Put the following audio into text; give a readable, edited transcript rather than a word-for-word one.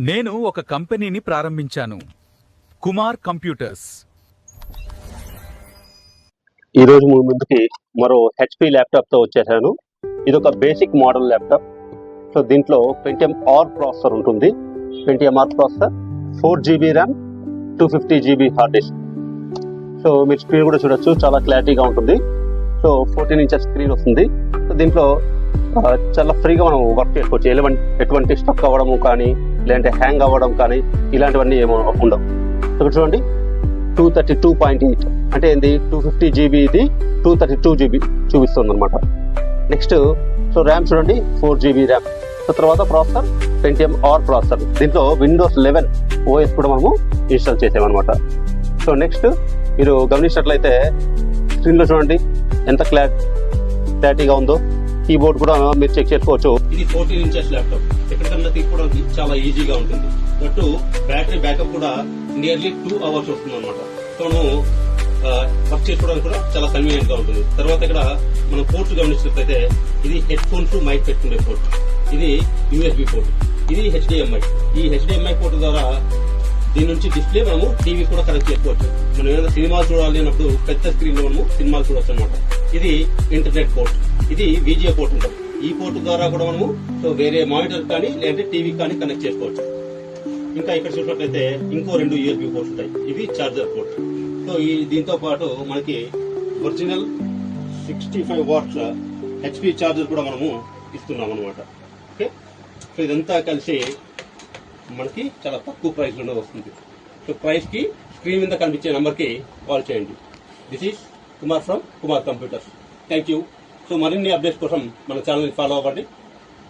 నేను ఒక కంపెనీని ప్రారంభించాను, కుమార్ కంప్యూటర్స్. ఈరోజు మీ ముందుకి మరో హెచ్పి ల్యాప్టాప్తో వచ్చేసాను. ఇది ఒక బేసిక్ మోడల్ ల్యాప్టాప్. సో దీంట్లో Pentium R ప్రాసెసర్ ఉంటుంది. Pentium R processor, 4GB RAM, 250GB hard disk. So మీరు స్క్రీన్ కూడా చూడొచ్చు, చాలా క్లారిటీగా ఉంటుంది. సో 14 ఇంచెస్ స్క్రీన్ వస్తుంది. సో దీంట్లో చాలా ఫ్రీగా మనం వర్క్ చేసుకోవచ్చు. ఎటువంటి స్టక్ అవ్వడము కానీ, లేదంటే హ్యాంగ్ అవ్వడం కానీ ఇలాంటివన్నీ ఏమో ఉండవు. ఇక్కడ చూడండి, 232.8 అంటే ఏంది, 250GB ఇది 232GB చూపిస్తుంది అనమాట. నెక్స్ట్ సో ర్యామ్ చూడండి, 4GB ర్యామ్. సో తర్వాత ప్రాసెసర్ Pentium R ప్రాసెసర్. దీంట్లో Windows 11 OS కూడా మనము ఇన్స్టాల్ చేసామన్నమాట. సో నెక్స్ట్ మీరు గమనించినట్లయితే స్క్రీన్లో చూడండి ఎంత క్లారిటీగా ఉందో. కీబోర్డ్ కూడా మీరు చెక్ చేసుకోవచ్చు. ఇది 14 ఇంచెస్ ల్యాప్టాప్. ఎక్కడికన్నా తీసుకోవడానికి చాలా ఈజీగా ఉంటుంది. బట్ బ్యాటరీ బ్యాకప్ కూడా నియర్లీ 2 అవర్స్ వస్తుంది అనమాట. సో వర్క్ చేసుకోవడానికి కూడా చాలా కన్వీనియంట్ గా ఉంటుంది. తర్వాత ఇక్కడ మనం పోర్ట్ గమనించినట్లయితే ఇది హెడ్ ఫోన్స్ మైక్ పెట్టుకునే పోర్ట్, ఇది USB పోర్ట్, ఇది HDMI. ఈ HDMI పోర్ట్ ద్వారా దీని నుంచి డిస్ప్లే మనము టీవీ కూడా కనెక్ట్ చేసుకోవచ్చు. మనం ఏదైనా సినిమాలు చూడాలి అన్నప్పుడు పెద్ద స్క్రీన్ లో మనము సినిమాలు చూడొచ్చు అనమాట. ఇది ఇంటర్నెట్ పోర్ట్, ఇది VGA పోర్ట్ ఉంటుంది. ఈ పోర్ట్ ద్వారా కూడా మనము సో వేరే మానిటర్ కానీ లేదంటే టీవీ కానీ కనెక్ట్ చేసుకోవచ్చు. ఇంకా ఇక్కడ చూసినట్లయితే ఇంకో 2 USB పోర్ట్స్ ఉంటాయి. ఇది చార్జర్ పోర్ట్. సో దీంతో పాటు మనకి ఒరిజినల్ 65 వాట్స్ HP చార్జర్ కూడా మనము ఇస్తున్నాం అనమాట. ఓకే, సో ఇదంతా కలిసి మనకి చాలా తక్కువ ప్రైస్ లోనే వస్తుంది. సో ప్రైస్ కి స్క్రీన్ మీద కనిపించే నంబర్ కి కాల్ చేయండి. This is Kumar from Kumar computers. Thank you. So మరిన్ని అప్డేట్స్ కోసం మన ఛానల్ ఫాలో అవ్వండి.